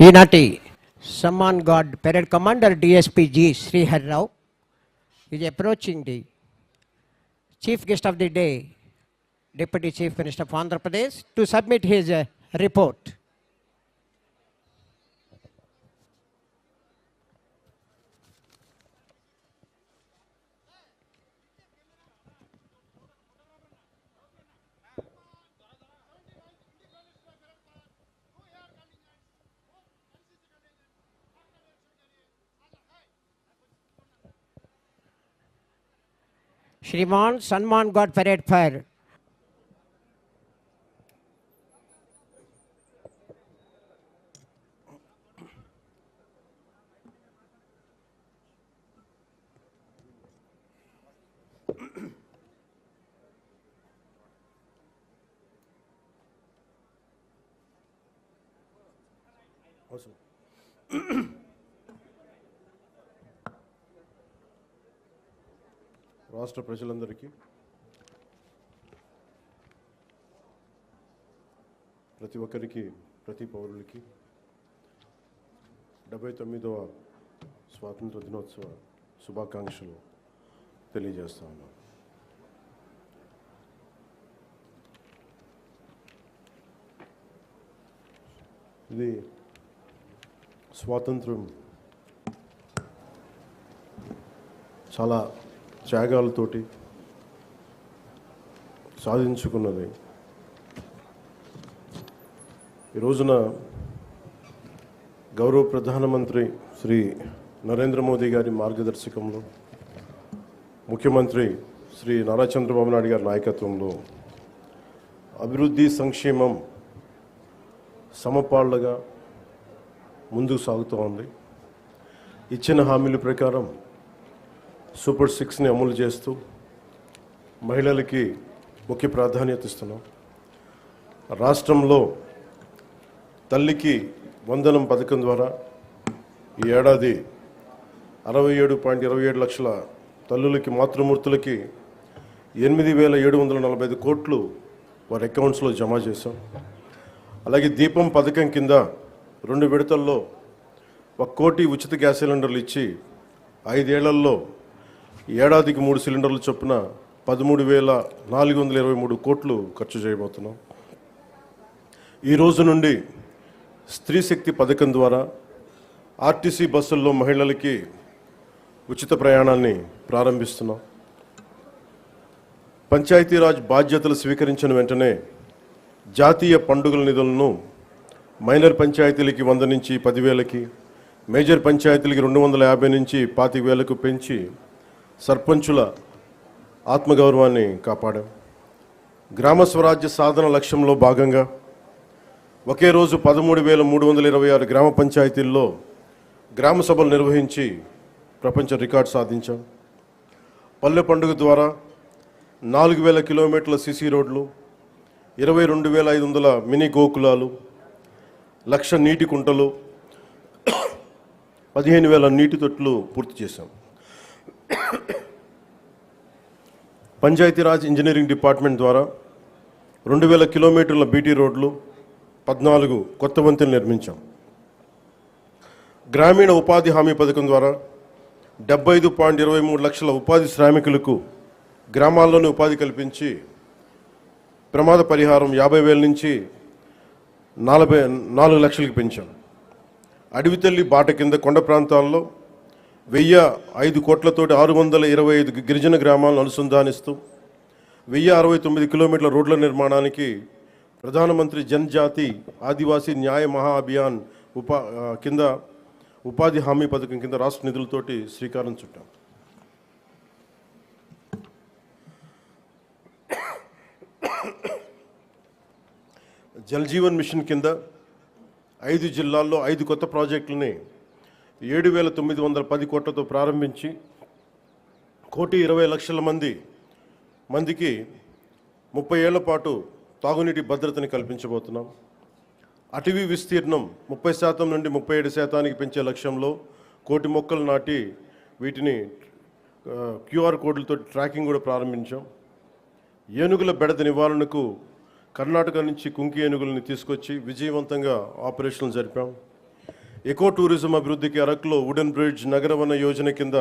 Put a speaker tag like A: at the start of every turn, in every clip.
A: ఈనాటి సమ్మాన్ guard parade commander DSP G. Srihar Rao is approaching the Chief Guest of the Day, Deputy Chief Minister of Andhra Pradesh, to submit his report. श्रीमान सम्मान guard parade पर
B: రాష్ట్ర ప్రజలందరికీ ప్రతి ఒక్కరికి ప్రతి పౌరులకి 79వ స్వాతంత్ర దినోత్సవ శుభాకాంక్షలు తెలియజేస్తా ఉన్నాను. ఇది స్వాతంత్రం చాలా త్యాగాలతోటి సాధించుకున్నది. ఈ రోజున గౌరవ ప్రధానమంత్రి శ్రీ నరేంద్ర మోదీ గారి మార్గదర్శకంలో, ముఖ్యమంత్రి శ్రీ నారా చంద్రబాబు నాయుడు గారి నాయకత్వంలో అభివృద్ధి సంక్షేమం సమపాళ్లుగా ముందుకు సాగుతూ ఉంది. ఇచ్చిన హామీల ప్రకారం సూపర్ 6ని అమలు చేస్తూ మహిళలకి ముఖ్య ప్రాధాన్యత ఇస్తున్నాం. రాష్ట్రంలో తల్లికి వందనం పథకం ద్వారా ఈ ఏడాది 67.27 లక్షల తల్లులకి, మాతృమూర్తులకి 8,745 కోట్లు వారి అకౌంట్స్లో జమ చేశాం. అలాగే దీపం పథకం కింద 2 విడతల్లో 1 కోటి ఉచిత గ్యాస్ సిలిండర్లు ఇచ్చి 5 ఏళ్లలో ఏడాదికి 3 సిలిండర్లు చొప్పున 13,423 కోట్లు ఖర్చు చేయబోతున్నాం. ఈ రోజు నుండి స్త్రీ శక్తి పథకం ద్వారా RTC బస్సుల్లో మహిళలకి ఉచిత ప్రయాణాన్ని ప్రారంభిస్తున్నాం. పంచాయతీరాజ్ బాధ్యతలు స్వీకరించిన వెంటనే జాతీయ పండుగల నిధులను మైనర్ పంచాయతీలకి 100 నుంచి 10,000కి, మేజర్ పంచాయతీలకి 250 నుంచి 25,000కు పెంచి సర్పంచుల ఆత్మగౌరవాన్ని కాపాడాం. గ్రామ స్వరాజ్య సాధన లక్ష్యంలో భాగంగా ఒకే రోజు 13,326 గ్రామ పంచాయతీల్లో గ్రామ సభలు నిర్వహించి ప్రపంచ రికార్డు సాధించాం. పల్లె పండుగ ద్వారా 4,000 కిలోమీటర్ల సిసి రోడ్లు, 22,500 మినీ గోకులాలు, 1,00,000 నీటి కుంటలు, 15,000 నీటి తొట్లు పూర్తి చేశాం. పంచాయతీరాజ్ ఇంజనీరింగ్ డిపార్ట్మెంట్ ద్వారా 2,000 కిలోమీటర్ల బీటీ రోడ్లు, 14 కొత్త వంతెనలు నిర్మించాం. గ్రామీణ ఉపాధి హామీ పథకం ద్వారా 75.23 లక్షల ఉపాధి శ్రామికులకు గ్రామాల్లోనే ఉపాధి కల్పించి ప్రమాద పరిహారం 50,000 నుంచి 4 లక్షలకు పెంచాం. అడవి తల్లి బాట కింద కొండ ప్రాంతాల్లో 1,005 కోట్లతోటి 625 గిరిజన గ్రామాలను అనుసంధానిస్తూ 1,069 కిలోమీటర్ల రోడ్ల నిర్మాణానికి ప్రధానమంత్రి జనజాతి ఆదివాసీ న్యాయ మహా అభియాన్ కింద ఉపాధి హామీ పథకం కింద రాష్ట్ర నిధులతోటి శ్రీకారం చుట్టాం. జల్ జీవన్ మిషన్ కింద 5 జిల్లాల్లో 5 కొత్త ప్రాజెక్టులని 7,910 కోట్లతో ప్రారంభించి 1,20,00,000 మందికి 30 ఏళ్ల పాటు తాగునీటి భద్రతని కల్పించబోతున్నాం. అటవీ విస్తీర్ణం 30% నుండి 37% పెంచే లక్ష్యంలో 1,00,000 మొక్కలు నాటి వీటిని QR కోడ్లతో ట్రాకింగ్ కూడా ప్రారంభించాం. ఏనుగుల బెడద నివారణకు కర్ణాటక నుంచి కుంకి ఏనుగులను తీసుకొచ్చి విజయవంతంగా ఆపరేషన్లు జరిపాం. ఎకో టూరిజం అభివృద్ధికి అరకులో వుడెన్ బ్రిడ్జ్ నగరవన యోజన కింద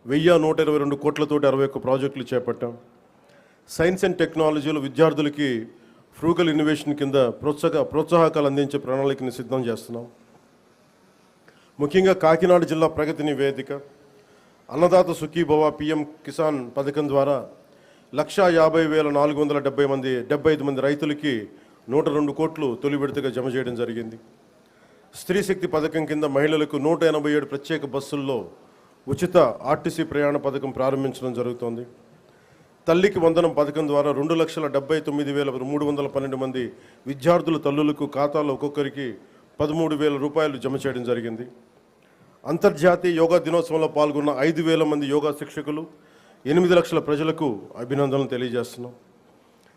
B: 1122 కోట్లతోటి 61 ప్రాజెక్టులు చేపట్టాం. సైన్స్ అండ్ టెక్నాలజీలో విద్యార్థులకి ఫ్రూగల్ ఇన్నోవేషన్ కింద ప్రోత్సాహకాలు అందించే ప్రణాళికని సిద్ధం చేస్తున్నాం. ముఖ్యంగా కాకినాడ జిల్లా ప్రగతి నివేదిక, అన్నదాత సుఖీభవ పిఎం కిసాన్ పథకం ద్వారా 1,50,475 మంది రైతులకి 102 కోట్లు తొలి విడతగా జమ చేయడం జరిగింది. స్త్రీ శక్తి పథకం కింద మహిళలకు 187 ప్రత్యేక బస్సుల్లో ఉచిత ఆర్టీసీ ప్రయాణ పథకం ప్రారంభించడం జరుగుతోంది. తల్లికి వందనం పథకం ద్వారా 2,79,312 మంది విద్యార్థుల తల్లులకు ఖాతాలో ఒక్కొక్కరికి 13,000 రూపాయలు జమ చేయడం జరిగింది. అంతర్జాతీయ యోగా దినోత్సవంలో పాల్గొన్న 5,000 మంది యోగా శిక్షకులు, 8 లక్షల ప్రజలకు అభినందనలు తెలియజేస్తున్నాం.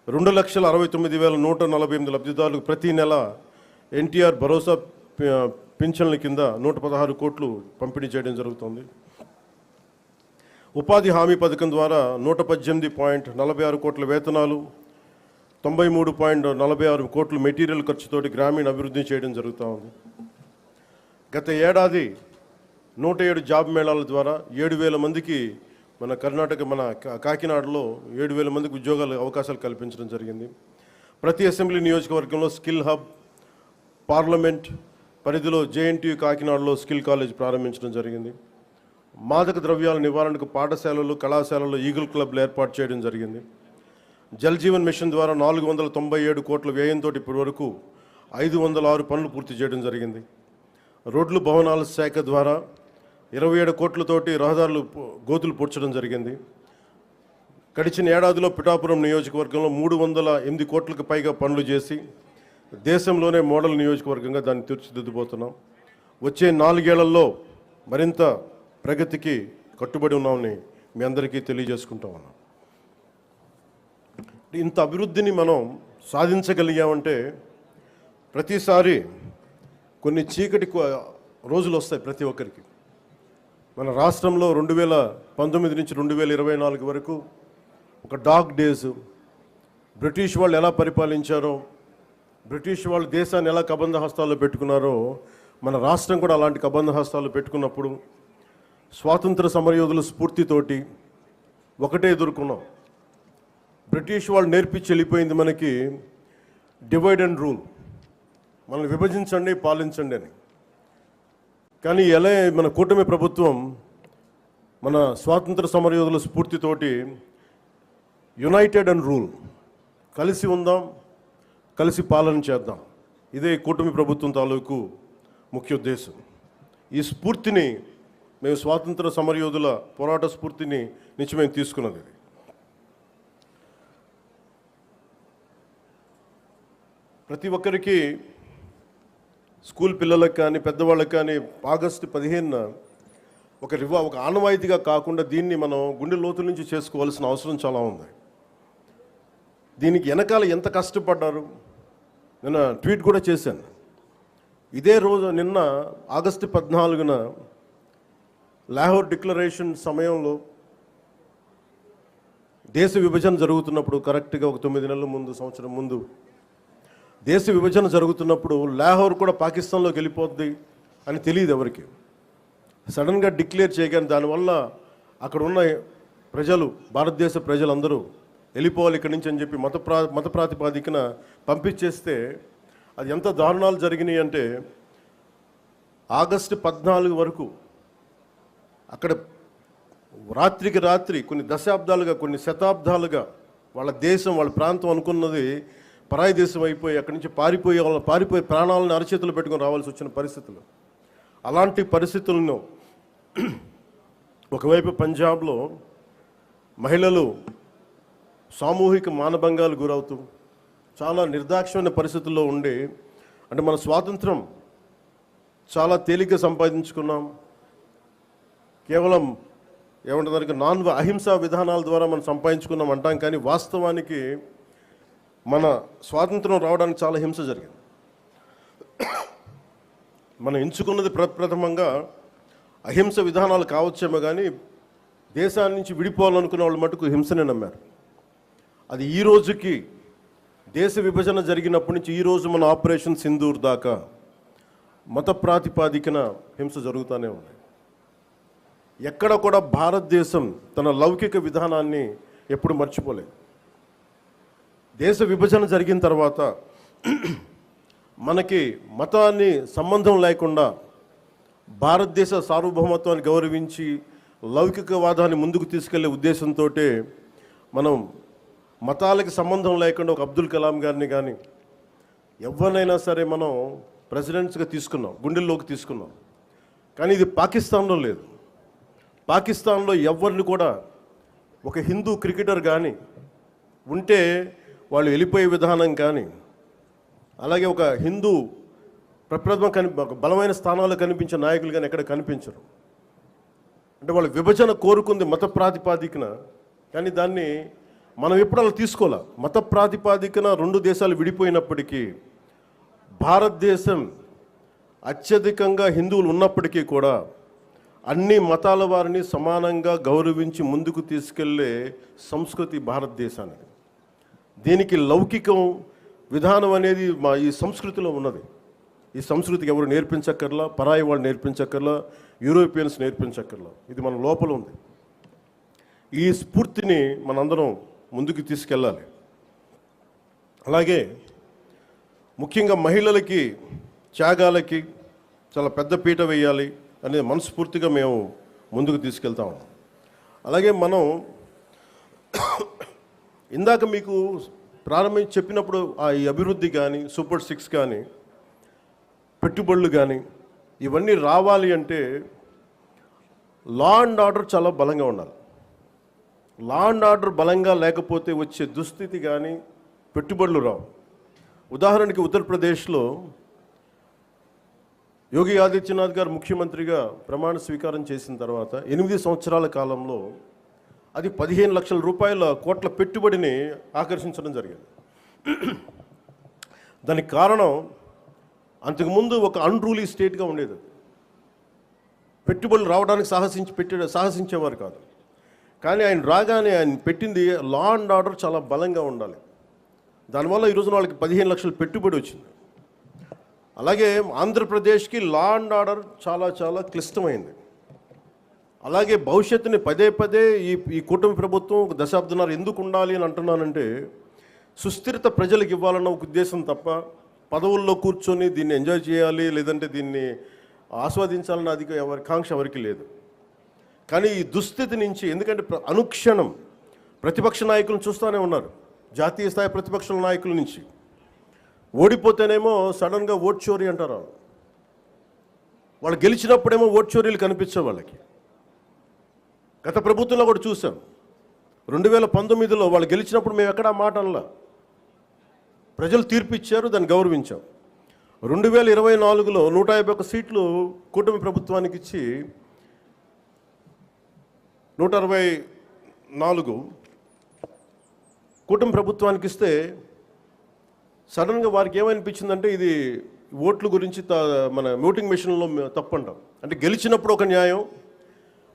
B: 2,69,148 లబ్ధిదారులకు ప్రతి నెల ఎన్టీఆర్ భరోసా పింఛన్ల కింద 116 కోట్లు పంపిణీ చేయడం జరుగుతుంది. ఉపాధి హామీ పథకం ద్వారా 118.46 కోట్ల వేతనాలు, 93.46 కోట్ల మెటీరియల్ ఖర్చుతోటి గ్రామీణ అభివృద్ధి చేయడం జరుగుతూ ఉంది. గత ఏడాది 107 జాబ్ మేళాల ద్వారా 7,000 మందికి మన కాకినాడలో 7,000 మందికి ఉద్యోగాల అవకాశాలు కల్పించడం జరిగింది. ప్రతి అసెంబ్లీ నియోజకవర్గంలో స్కిల్ హబ్, పార్లమెంట్ పరిధిలో జేఎన్టీయూ కాకినాడలో స్కిల్ కాలేజ్ ప్రారంభించడం జరిగింది. మాదక ద్రవ్యాల నివారణకు పాఠశాలలు, కళాశాలలు ఈగల్ క్లబ్లు ఏర్పాటు చేయడం జరిగింది. జల్ జీవన్ మిషన్ ద్వారా 497 కోట్ల వ్యయంతో ఇప్పటి వరకు 506 పనులు పూర్తి చేయడం జరిగింది. రోడ్లు భవనాల శాఖ ద్వారా 27 కోట్లతోటి రహదారులు గోతులు పూడ్చడం జరిగింది. గడిచిన ఏడాదిలో పిఠాపురం నియోజకవర్గంలో 308 కోట్లకు పైగా పనులు చేసి దేశంలోనే మోడల్ నియోజకవర్గంగా దాన్ని తీర్చిదిద్దుబోతున్నాం. వచ్చే 4 ఏళ్లలో మరింత ప్రగతికి కట్టుబడి ఉన్నామని మీ అందరికీ తెలియజేసుకుంటా ఉన్నాం. ఇంత అభివృద్ధిని మనం సాధించగలిగామంటే ప్రతిసారి కొన్ని చీకటి రోజులు వస్తాయి ప్రతి ఒక్కరికి. మన రాష్ట్రంలో 2019 నుంచి 2024 వరకు ఒక డార్క్ డేస్, బ్రిటిష్ వాళ్ళు ఎలా పరిపాలించారో, బ్రిటిష్ వాళ్ళు దేశాన్ని ఎలా కబంధ హస్తాల్లో పెట్టుకున్నారో మన రాష్ట్రం కూడా అలాంటి కబంధ హస్తాలు పెట్టుకున్నప్పుడు స్వాతంత్ర సమరయోధుల స్ఫూర్తితోటి ఒకటే ఎదుర్కొన్నాం. బ్రిటిష్ వాళ్ళు నేర్పించి వెళ్ళిపోయింది మనకి డివైడ్ అండ్ రూల్, మనల్ని విభజించండి పాలించండి అని. కానీ ఎలా మన కూటమి ప్రభుత్వం మన స్వాతంత్ర సమరయోధుల స్ఫూర్తితోటి యునైటెడ్ అండ్ రూల్, కలిసి ఉందాం, కలిసి పాలన చేద్దాం, ఇదే కూటమి ప్రభుత్వం తాలూకు ముఖ్య ఉద్దేశం. ఈ స్ఫూర్తిని మేము స్వాతంత్ర సమరయోధుల పోరాట స్ఫూర్తిని నుంచి మేము తీసుకున్నది. ప్రతి ఒక్కరికి, స్కూల్ పిల్లలకు కానీ పెద్దవాళ్ళకి కానీ ఆగస్టు 15న ఒక ఆనవాయితీగా కాకుండా దీన్ని మనం గుండె లోతుల నుంచి చేసుకోవాల్సిన అవసరం చాలా ఉంది. దీనికి వెనకాల ఎంత కష్టపడ్డారు నేను ట్వీట్ కూడా చేశాను. ఇదే రోజు నిన్న ఆగస్టు 14న లాహోర్ డిక్లరేషన్ సమయంలో దేశ విభజన జరుగుతున్నప్పుడు, కరెక్ట్గా ఒక 9 నెలల ముందు, సంవత్సరం ముందు దేశ విభజన జరుగుతున్నప్పుడు లాహోర్ కూడా పాకిస్తాన్లోకి వెళ్ళిపోద్ది అని తెలియదు ఎవరికి. సడన్గా డిక్లేర్ చేయగానే దానివల్ల అక్కడ ఉన్న ప్రజలు, భారతదేశ ప్రజలందరూ వెళ్ళిపోవాలి ఇక్కడి నుంచి అని చెప్పి మత ప్రాతిపాదికన పంపించేస్తే అది ఎంత దారుణాలు జరిగినాయి అంటే ఆగస్టు 14 వరకు అక్కడ రాత్రికి రాత్రి కొన్ని దశాబ్దాలుగా, కొన్ని శతాబ్దాలుగా వాళ్ళ దేశం, వాళ్ళ ప్రాంతం అనుకున్నది పరాయి దేశం అయిపోయి అక్కడి నుంచి పారిపోయి ప్రాణాలను అరచేతులు పెట్టుకొని రావాల్సి వచ్చిన పరిస్థితులు. అలాంటి పరిస్థితులను ఒకవైపు పంజాబ్లో మహిళలు సామూహిక మానభంగాలు గురవుతూ చాలా నిర్దాక్షిణ్యమైన పరిస్థితుల్లో ఉండి, అంటే మన స్వాతంత్రం చాలా తేలిగ్గా సంపాదించుకున్నాం, కేవలం ఏమంటారు అహింసా విధానాల ద్వారా మనం సంపాదించుకున్నాం అంటాం. కానీ వాస్తవానికి మన స్వాతంత్రం రావడానికి చాలా హింస జరిగింది. మనం ఎంచుకున్నది ప్రప్రథమంగా అహింస విధానాలు కావచ్చేమో కానీ దేశాన్ని నుంచి విడిపోవాలనుకునే వాళ్ళు మటుకు హింసనే నమ్మారు. అది ఈ రోజుకి, దేశ విభజన జరిగినప్పటి నుంచి ఈ రోజు మన ఆపరేషన్ సింధూర్ దాకా మత ప్రాతిపాదికన హింస జరుగుతూనే ఉంది. ఎక్కడ కూడా భారతదేశం తన లౌకిక విధానాన్ని ఎప్పుడు మర్చిపోలేదు. దేశ విభజన జరిగిన తర్వాత మనకి మతాన్ని సంబంధం లేకుండా భారతదేశ సార్వభౌమత్వాన్ని గౌరవించి లౌకికవాదాన్ని ముందుకు తీసుకెళ్లే ఉద్దేశంతో మనం మతాలకి సంబంధం లేకుండా ఒక అబ్దుల్ కలాం గారిని కానీ ఎవరినైనా సరే మనం ప్రెసిడెంట్స్గా తీసుకున్నాం, గుండెల్లోకి తీసుకున్నాం. కానీ ఇది పాకిస్తాన్లో లేదు. పాకిస్తాన్లో ఎవరిని కూడా ఒక హిందూ క్రికెటర్ కానీ ఉంటే వాళ్ళు వెళ్ళిపోయే విధానం కానీ, అలాగే ఒక హిందూ ఒక బలమైన స్థానాల్లో కనిపించే నాయకులు కానీ ఎక్కడ కనిపించరు. అంటే వాళ్ళు విభజన కోరుకుంది మత ప్రాతిపాదికన, కానీ దాన్ని మనం ఎప్పుడు అలా తీసుకోవాలి. మత ప్రాతిపాదికన రెండు దేశాలు విడిపోయినప్పటికీ భారతదేశం అత్యధికంగా హిందువులు ఉన్నప్పటికీ కూడా అన్ని మతాల వారిని సమానంగా గౌరవించి ముందుకు తీసుకెళ్లే సంస్కృతి భారతదేశానికి. దీనికి లౌకికం విధానం అనేది మా ఈ సంస్కృతిలో ఉన్నది. ఈ సంస్కృతికి ఎవరు నేర్పించక్కర్లా, పరాయి వాళ్ళు నేర్పించక్కర్లా, యూరోపియన్స్ నేర్పించక్కర్లా. ఇది మన లోపల ఉంది. ఈ స్ఫూర్తిని మనందరం ముందుకు తీసుకెళ్ళాలి. అలాగే ముఖ్యంగా మహిళలకి త్యాగాలకి చాలా పెద్ద పీట వేయాలి అనేది మనస్ఫూర్తిగా మేము ముందుకు తీసుకెళ్తాం. అలాగే మనం ఇందాక మీకు ప్రారంభించి చెప్పినప్పుడు ఈ అభివృద్ధి కానీ, సూపర్ 6 కానీ, పెట్టుబడులు కానీ ఇవన్నీ రావాలి అంటే లా అండ్ ఆర్డర్ చాలా బలంగా ఉండాలి. లా అండ్ ఆర్డర్ బలంగా లేకపోతే వచ్చే దుస్థితి కానీ పెట్టుబడులు రావు. ఉదాహరణకి ఉత్తరప్రదేశ్లో యోగి ఆదిత్యనాథ్ గారు ముఖ్యమంత్రిగా ప్రమాణ స్వీకారం చేసిన తర్వాత 8 సంవత్సరాల కాలంలో అది 15 లక్షల రూపాయల కోట్ల పెట్టుబడిని ఆకర్షించడం జరిగింది. దానికి కారణం అంతకుముందు ఒక అన్రూలీ స్టేట్గా ఉండేది. పెట్టుబడులు రావడానికి సాహసించేవారు కాదు. కానీ ఆయన రాగానే ఆయన పెట్టింది లా అండ్ ఆర్డర్ చాలా బలంగా ఉండాలి. దానివల్ల ఈరోజున వాళ్ళకి 15 లక్షల పెట్టుబడి వచ్చింది. అలాగే ఆంధ్రప్రదేశ్కి లా అండ్ ఆర్డర్ చాలా చాలా క్లిష్టమైంది. అలాగే భవిష్యత్తుని పదే పదే ఈ కూటమి ప్రభుత్వం ఒక దశాబ్దన్నర ఎందుకు ఉండాలి అని అంటున్నానంటే సుస్థిరత ప్రజలకు ఇవ్వాలన్న ఒక ఉద్దేశం తప్ప పదవుల్లో కూర్చొని దీన్ని ఎంజాయ్ చేయాలి లేదంటే దీన్ని ఆస్వాదించాలన్న ఎవరి కాంక్ష ఎవరికి లేదు. కానీ ఈ దుస్థితి నుంచి, ఎందుకంటే అనుక్షణం ప్రతిపక్ష నాయకులను చూస్తూనే ఉన్నారు. జాతీయ స్థాయి ప్రతిపక్ష నాయకుల నుంచి ఓడిపోతేనేమో సడన్గా ఓట్ చోరీ అంటారు. వాళ్ళు గెలిచినప్పుడేమో ఓట్ చోరీలు కనిపించే వాళ్ళకి. గత ప్రభుత్వంలో కూడా చూసాం. 2019లో వాళ్ళు గెలిచినప్పుడు మేము ఎక్కడా మాట అనలా. ప్రజలు తీర్పు ఇచ్చారు, దాన్ని గౌరవించాం. 2024లో 151 సీట్లు కూటమి ప్రభుత్వానికి ఇచ్చి 164 కూటమి ప్రభుత్వానికి ఇస్తే సడన్గా వారికి ఏమనిపించిందంటే ఇది ఓట్ల గురించి మన ఓటింగ్ మెషిన్లో తప్పు అంటాం. అంటే గెలిచినప్పుడు ఒక న్యాయం,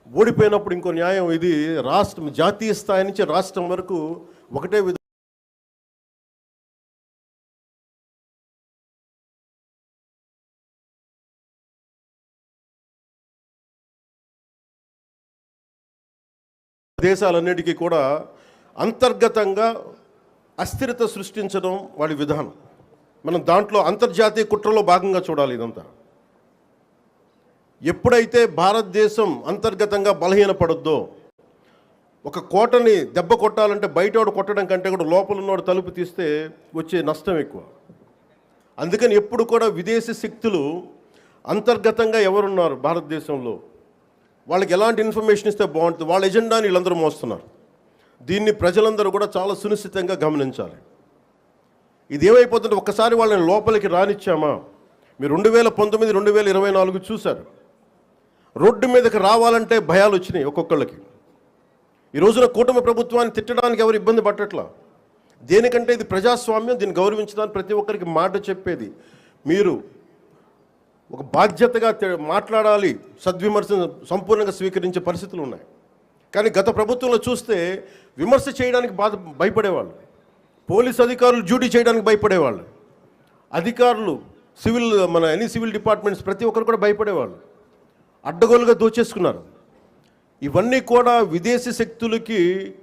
B: ఓడిపోయినప్పుడు ఇంకో న్యాయం. ఇది రాష్ట్రం, జాతీయ స్థాయి నుంచి రాష్ట్రం వరకు ఒకటే దేశాలన్నిటికీ కూడా అంతర్గతంగా అస్థిరత సృష్టించడం వాడి విధానం. మనం దాంట్లో అంతర్జాతీయ కుట్రలో భాగంగా చూడాలి ఇదంతా. ఎప్పుడైతే భారతదేశం అంతర్గతంగా బలహీనపడొద్దో, ఒక కోటని దెబ్బ కొట్టాలంటే బయటోడు కొట్టడం కంటే కూడా లోపల ఉన్నోడు తలుపు తీస్తే వచ్చే నష్టం ఎక్కువ. అందుకని ఎప్పుడు కూడా విదేశీ శక్తులు అంతర్గతంగా ఎవరున్నారు భారతదేశంలో, వాళ్ళకి ఎలాంటి ఇన్ఫర్మేషన్ ఇస్తే బాగుంటుంది, వాళ్ళ ఎజెండాని వీళ్ళందరూ మోస్తున్నారు. దీన్ని ప్రజలందరూ కూడా చాలా సునిశ్చితంగా గమనించాలి. ఇది ఏమైపోతుంటే ఒక్కసారి వాళ్ళని లోపలికి రానిచ్చామా, మీరు 2019, 2024 చూశారు. రోడ్డు మీదకి రావాలంటే భయాలు వచ్చినాయి ఒక్కొక్కళ్ళకి. ఈ రోజున కూటమి ప్రభుత్వాన్ని తిట్టడానికి ఎవరు ఇబ్బంది పట్టట్లా. దేనికంటే ఇది ప్రజాస్వామ్యం, దీన్ని గౌరవించడానికి ప్రతి ఒక్కరికి మాట చెప్పేది. మీరు ఒక బాధ్యతగా మాట్లాడాలి, సద్విమర్శను సంపూర్ణంగా స్వీకరించే పరిస్థితులు ఉన్నాయి. కానీ గత ప్రభుత్వంలో చూస్తే విమర్శ చేయడానికి భయపడేవాళ్ళు. పోలీస్ అధికారులు డ్యూటీ చేయడానికి భయపడేవాళ్ళు. అధికారులు ఎనీ సివిల్ డిపార్ట్మెంట్స్ ప్రతి ఒక్కరు కూడా భయపడేవాళ్ళు. అడ్డగోలుగా దోచేసుకున్నారు. ఇవన్నీ కూడా విదేశీ శక్తులకి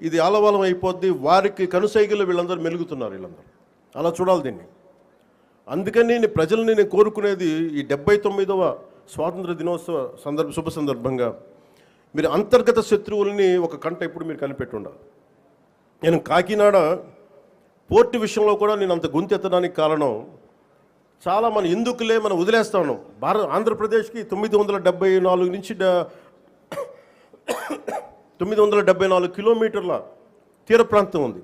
B: ఇది ఆలవాలం అయిపోద్ది. వారికి కనుసైగలు వీళ్ళందరూ మెలుగుతున్నారు. వీళ్ళందరూ అలా చూడాలి దీన్ని. అందుకని ప్రజల్ని నేను కోరుకునేది ఈ 79వ స్వాతంత్ర దినోత్సవ శుభ సందర్భంగా మీరు అంతర్గత శత్రువుల్ని ఒక కంట ఇప్పుడు మీరు కనిపెట్టి ఉండాలి. నేను కాకినాడ పోర్టు విషయంలో కూడా నేను అంత గొంతెత్తడానికి కారణం చాలా ఎందుకులే మనం వదిలేస్తా ఉన్నాం. ఆంధ్రప్రదేశ్కి 974 నుంచి 974 కిలోమీటర్ల తీర ప్రాంతం ఉంది.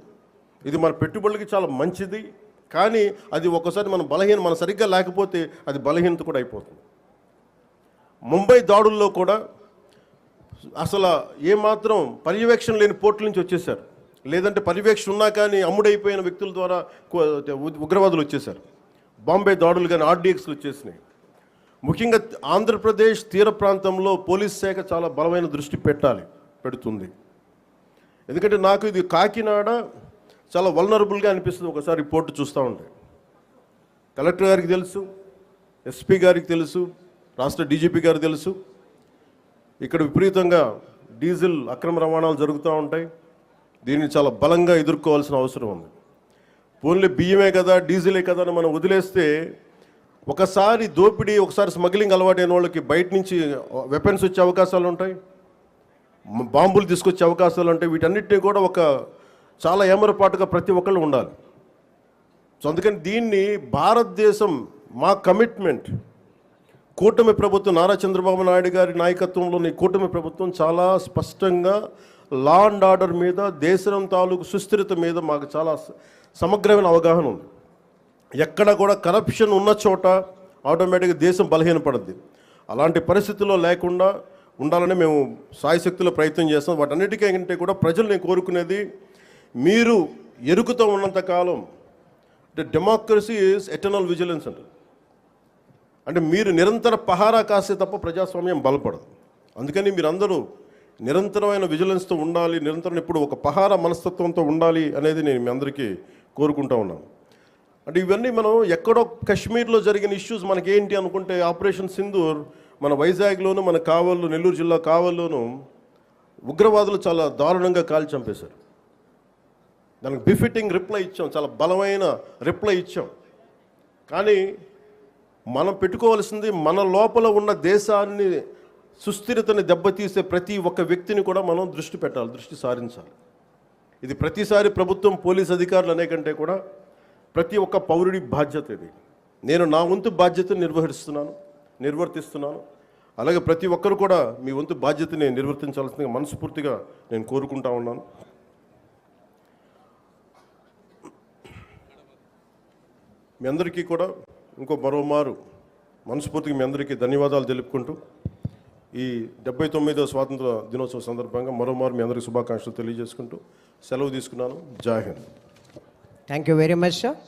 B: ఇది మన పెట్టుబడులకి చాలా మంచిది. కానీ అది ఒక్కసారి మన సరిగ్గా లేకపోతే అది బలహీనత కూడా అయిపోతుంది. ముంబై దాడుల్లో కూడా అసలు ఏమాత్రం పర్యవేక్షణ లేని పోర్టుల నుంచి వచ్చేసారు. లేదంటే పర్యవేక్షణ ఉన్నా కానీ అమ్ముడైపోయిన వ్యక్తుల ద్వారా ఉగ్రవాదులు వచ్చేసారు. బాంబే దాడులు కానీ ఆర్డీఎక్స్లు వచ్చేసినాయి. ముఖ్యంగా ఆంధ్రప్రదేశ్ తీర ప్రాంతంలో పోలీస్ శాఖ చాలా బలమైన దృష్టి పెడుతుంది. ఎందుకంటే నాకు ఇది కాకినాడ చాలా వల్నరబుల్గా అనిపిస్తుంది ఒకసారి రిపోర్టు చూస్తూ ఉంటే. కలెక్టర్ గారికి తెలుసు, ఎస్పీ గారికి తెలుసు, రాష్ట్ర డీజీపీ గారికి తెలుసు. ఇక్కడ విపరీతంగా డీజిల్ అక్రమ రవాణాలు జరుగుతూ ఉంటాయి. దీన్ని చాలా బలంగా ఎదుర్కోవాల్సిన అవసరం ఉంది. ఓన్లీ బియ్యమే కదా, డీజిలే కదా అని మనం వదిలేస్తే ఒకసారి దోపిడీ, ఒకసారి స్మగ్లింగ్ అలవాటైన వాళ్ళకి బయట నుంచి వెపన్స్ వచ్చే అవకాశాలు ఉంటాయి, బాంబులు తీసుకొచ్చే అవకాశాలు ఉంటాయి. వీటన్నిటిని కూడా చాలా ఏమరపాటుగా ప్రతి ఒక్కళ్ళు ఉండాలి. సో అందుకని దీన్ని భారతదేశం మా కమిట్మెంట్, కూటమి ప్రభుత్వం నారా చంద్రబాబు నాయుడు గారి నాయకత్వంలోని కూటమి ప్రభుత్వం చాలా స్పష్టంగా లా అండ్ ఆర్డర్ మీద, దేశం తాలూకు సుస్థిరత మీద మాకు చాలా సమగ్రమైన అవగాహన ఉంది. ఎక్కడ కూడా కరప్షన్ ఉన్న చోట ఆటోమేటిక్గా దేశం బలహీనపడుద్ది. అలాంటి పరిస్థితుల్లో లేకుండా ఉండాలని మేము సాయశక్తుల ప్రయత్నం చేస్తాం. వాటన్నిటికంటే కూడా ప్రజలు నేను కోరుకునేది, మీరు ఎరుకుతో ఉన్నంతకాలం డెమోక్రసీ ఈజ్ ఎటర్నల్ విజిలెన్స్ అంటే మీరు నిరంతర పహారా కాసే తప్ప ప్రజాస్వామ్యం బలపడదు. అందుకని మీరందరూ నిరంతరమైన విజిలెన్స్తో ఉండాలి, నిరంతరం ఇప్పుడు ఒక పహారా మనస్తత్వంతో ఉండాలి అనేది నేను మీ అందరికీ కోరుకుంటా ఉన్నాను. అంటే ఇవన్నీ మనం ఎక్కడో కాశ్మీర్లో జరిగిన ఇష్యూస్ మనకేంటి అనుకుంటే, ఆపరేషన్ సింధూర్ మన వైజాగ్లోను, మన కావల్లో, నెల్లూరు జిల్లా కావల్లోనూ ఉగ్రవాదులు చాలా దారుణంగా కాల్చి చంపేశారు. దానికి బిఫిట్టింగ్ రిప్లై ఇచ్చాం, చాలా బలమైన రిప్లై ఇచ్చాం. కానీ మనం పెట్టుకోవాల్సింది, మన లోపల ఉన్న దేశాన్ని సుస్థిరతని దెబ్బతీసే ప్రతి ఒక్క వ్యక్తిని కూడా మనం దృష్టి సారించాలి. ఇది ప్రతిసారి ప్రభుత్వం, పోలీస్ అధికారులు అనే కంటే కూడా ప్రతి ఒక్క పౌరుడి బాధ్యత ఇది. నేను నా వంతు బాధ్యతను నిర్వర్తిస్తున్నాను. అలాగే ప్రతి ఒక్కరు కూడా మీ వంతు బాధ్యతని నిర్వర్తించాల్సిందిగా మనస్ఫూర్తిగా నేను కోరుకుంటా ఉన్నాను. మీ అందరికీ కూడా మరోమారు మనస్ఫూర్తిగా మీ అందరికీ ధన్యవాదాలు తెలుపుకుంటూ ఈ 79వ స్వాతంత్ర దినోత్సవ సందర్భంగా మరోమారు మీ అందరికీ శుభాకాంక్షలు తెలియజేసుకుంటూ సెలవు తీసుకున్నాను. జై Hind.
A: Thank you very much sir.